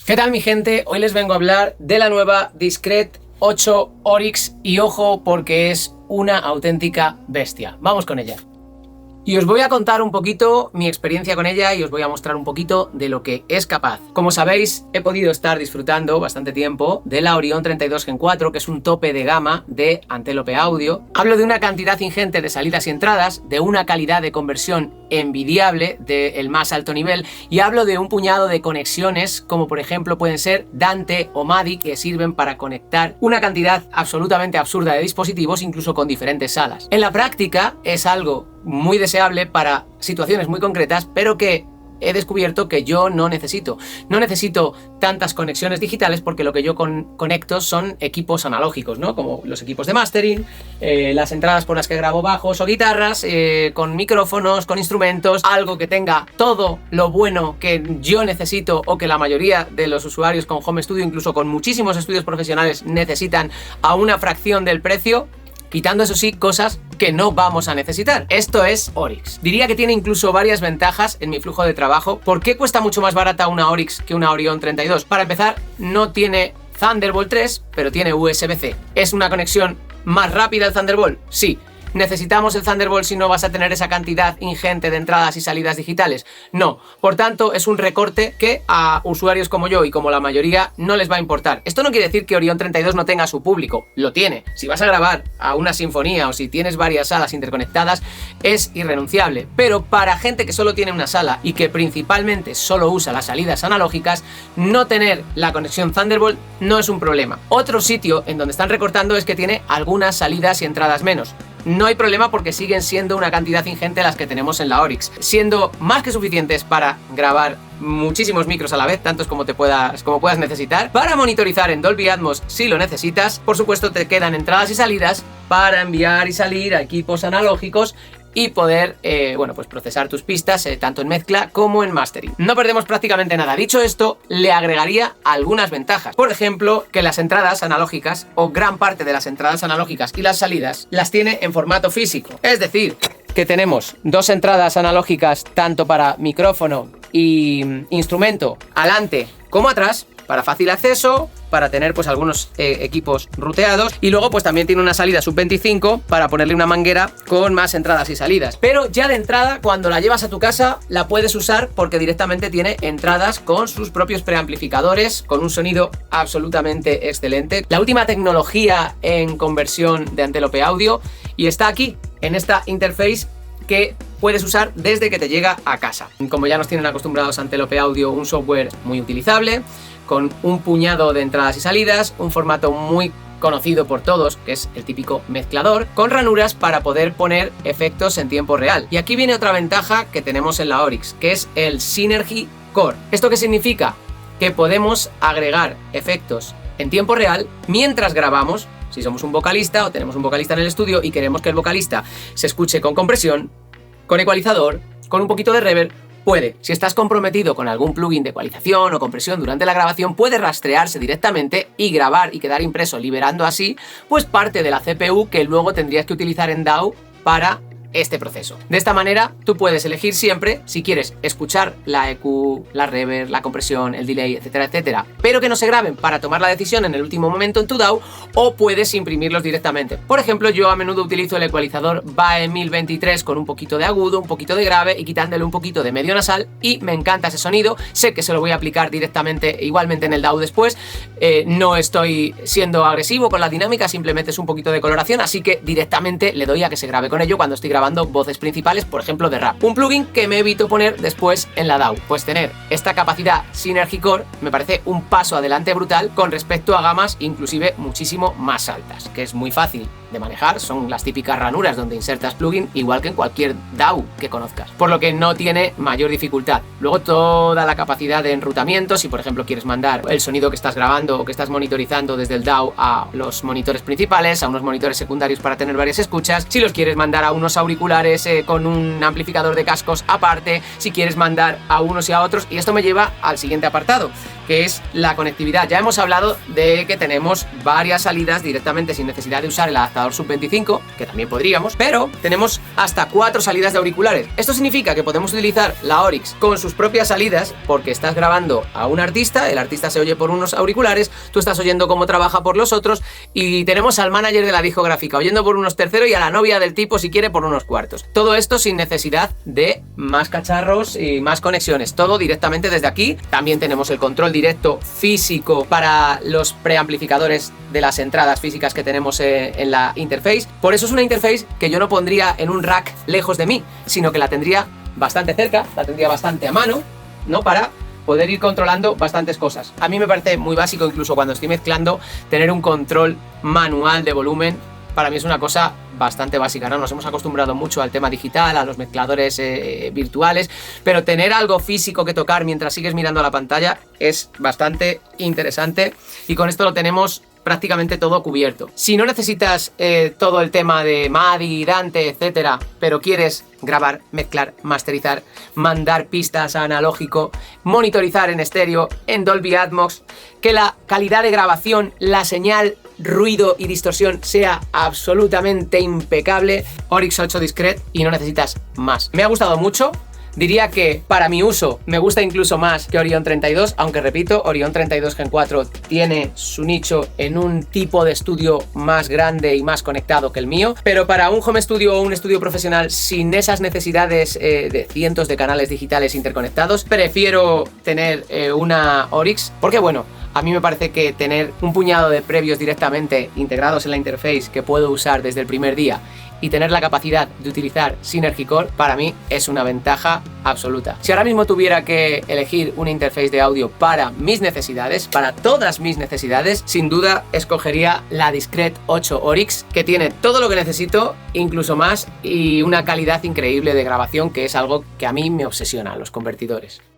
¿Qué tal mi gente? Hoy les vengo a hablar de la nueva Discret 8 Oryx y ojo porque es una auténtica bestia. Vamos con ella. Y os voy a contar un poquito mi experiencia con ella y os voy a mostrar un poquito de lo que es capaz. Como sabéis, he podido estar disfrutando bastante tiempo de la Orion 32 Gen 4, que es un tope de gama de Antelope Audio. Hablo de una cantidad ingente de salidas y entradas, de una calidad de conversión envidiable del más alto nivel y hablo de un puñado de conexiones como por ejemplo pueden ser Dante o Madi, que sirven para conectar una cantidad absolutamente absurda de dispositivos incluso con diferentes salas. En la práctica es algo muy deseable para situaciones muy concretas, pero que he descubierto que yo no necesito tantas conexiones digitales porque lo que yo conecto son equipos analógicos, ¿no? Como los equipos de mastering, las entradas por las que grabo bajos o guitarras, con micrófonos, con instrumentos, algo que tenga todo lo bueno que yo necesito o que la mayoría de los usuarios con home studio, incluso con muchísimos estudios profesionales, necesitan a una fracción del precio, quitando eso sí cosas que no vamos a necesitar. Esto es Oryx. Diría que tiene incluso varias ventajas en mi flujo de trabajo. ¿Por qué cuesta mucho más barata una Oryx que una Orion 32? Para empezar, no tiene Thunderbolt 3, pero tiene USB-C. ¿Es una conexión más rápida el Thunderbolt? Sí. ¿Necesitamos el Thunderbolt si no vas a tener esa cantidad ingente de entradas y salidas digitales? No. Por tanto, es un recorte que a usuarios como yo y como la mayoría no les va a importar. Esto no quiere decir que Orion 32 no tenga su público. Lo tiene. Si vas a grabar a una sinfonía o si tienes varias salas interconectadas, es irrenunciable. Pero para gente que solo tiene una sala y que principalmente solo usa las salidas analógicas, no tener la conexión Thunderbolt no es un problema. Otro sitio en donde están recortando es que tiene algunas salidas y entradas menos. No hay problema porque siguen siendo una cantidad ingente las que tenemos en la Oryx, siendo más que suficientes para grabar muchísimos micros a la vez, tantos como puedas necesitar, para monitorizar en Dolby Atmos si lo necesitas. Por supuesto te quedan entradas y salidas para enviar y salir a equipos analógicos y poder, pues procesar tus pistas tanto en mezcla como en mastering. No perdemos prácticamente nada. Dicho esto, le agregaría algunas ventajas. Por ejemplo, que las entradas analógicas, o gran parte de las entradas analógicas y las salidas, las tiene en formato físico. Es decir, que tenemos dos entradas analógicas tanto para micrófono y instrumento, adelante como atrás, para fácil acceso, para tener pues algunos equipos ruteados, y luego pues también tiene una salida sub 25 para ponerle una manguera con más entradas y salidas. Pero ya de entrada, cuando la llevas a tu casa, la puedes usar porque directamente tiene entradas con sus propios preamplificadores, con un sonido absolutamente excelente. La última tecnología en conversión de Antelope Audio, y está aquí, en esta interface que puedes usar desde que te llega a casa. Como ya nos tienen acostumbrados Antelope Audio, un software muy utilizable, con un puñado de entradas y salidas, un formato muy conocido por todos, que es el típico mezclador, con ranuras para poder poner efectos en tiempo real. Y aquí viene otra ventaja que tenemos en la Oryx, que es el Synergy Core. ¿Esto qué significa? Que podemos agregar efectos en tiempo real mientras grabamos. Si somos un vocalista o tenemos un vocalista en el estudio y queremos que el vocalista se escuche con compresión, con ecualizador, con un poquito de reverb, puede. Si estás comprometido con algún plugin de ecualización o compresión durante la grabación, puede rastrearse directamente y grabar y quedar impreso, liberando así pues parte de la CPU que luego tendrías que utilizar en DAW para este proceso. De esta manera tú puedes elegir siempre si quieres escuchar la EQ, la reverb, la compresión, el delay, etcétera, etcétera, pero que no se graben para tomar la decisión en el último momento en tu DAW, o puedes imprimirlos directamente. Por ejemplo, yo a menudo utilizo el ecualizador BAE 1023 con un poquito de agudo, un poquito de grave y quitándole un poquito de medio nasal, y me encanta ese sonido. Sé que se lo voy a aplicar directamente igualmente en el DAW después. No estoy siendo agresivo con la dinámica, simplemente es un poquito de coloración, así que directamente le doy a que se grabe con ello cuando estoy grabando voces principales, por ejemplo de rap. Un plugin que me evito poner después en la DAW. Pues tener esta capacidad Synergy Core me parece un paso adelante brutal con respecto a gamas inclusive muchísimo más altas, que es muy fácil de manejar, son las típicas ranuras donde insertas plugin, igual que en cualquier DAW que conozcas, por lo que no tiene mayor dificultad. Luego toda la capacidad de enrutamiento, si por ejemplo quieres mandar el sonido que estás grabando o que estás monitorizando desde el DAW a los monitores principales, a unos monitores secundarios para tener varias escuchas, si los quieres mandar a unos auriculares con un amplificador de cascos aparte, si quieres mandar a unos y a otros. Y esto me lleva al siguiente apartado, que es la conectividad. Ya hemos hablado de que tenemos varias salidas directamente sin necesidad de usar el adaptador adaptador sub-25, que también podríamos, pero tenemos hasta 4 salidas de auriculares. Esto significa que podemos utilizar la Oryx con sus propias salidas, porque estás grabando a un artista, el artista se oye por unos auriculares, tú estás oyendo cómo trabaja por los otros, y tenemos al manager de la discográfica oyendo por unos terceros y a la novia del tipo, si quiere, por unos cuartos. Todo esto sin necesidad de más cacharros y más conexiones, todo directamente desde aquí. También tenemos el control directo físico para los preamplificadores de las entradas físicas que tenemos en la interface. Por eso es una interface que yo no pondría en un rack lejos de mí, sino que la tendría bastante cerca, la tendría bastante a mano, ¿no? Para poder ir controlando bastantes cosas. A mí me parece muy básico, incluso cuando estoy mezclando, tener un control manual de volumen. Para mí es una cosa bastante básica, ¿no? Nos hemos acostumbrado mucho al tema digital, a los mezcladores virtuales, pero tener algo físico que tocar mientras sigues mirando a la pantalla es bastante interesante, y con esto lo tenemos prácticamente todo cubierto. Si no necesitas todo el tema de MADI, Dante, etcétera, pero quieres grabar, mezclar, masterizar, mandar pistas a analógico, monitorizar en estéreo, en Dolby Atmos, que la calidad de grabación, la señal, ruido y distorsión sea absolutamente impecable, Oryx 8 Discret, y no necesitas más. Me ha gustado mucho. Diría que para mi uso me gusta incluso más que Orion 32, aunque repito, Orion 32 Gen 4 tiene su nicho en un tipo de estudio más grande y más conectado que el mío, pero para un home studio o un estudio profesional sin esas necesidades de cientos de canales digitales interconectados, prefiero tener una Oryx, porque bueno, a mí me parece que tener un puñado de previos directamente integrados en la interface que puedo usar desde el primer día y tener la capacidad de utilizar Synergy Core, para mí es una ventaja absoluta. Si ahora mismo tuviera que elegir una interface de audio para mis necesidades, para todas mis necesidades, sin duda escogería la Discret 8 Oryx, que tiene todo lo que necesito, incluso más, y una calidad increíble de grabación, que es algo que a mí me obsesiona, los convertidores.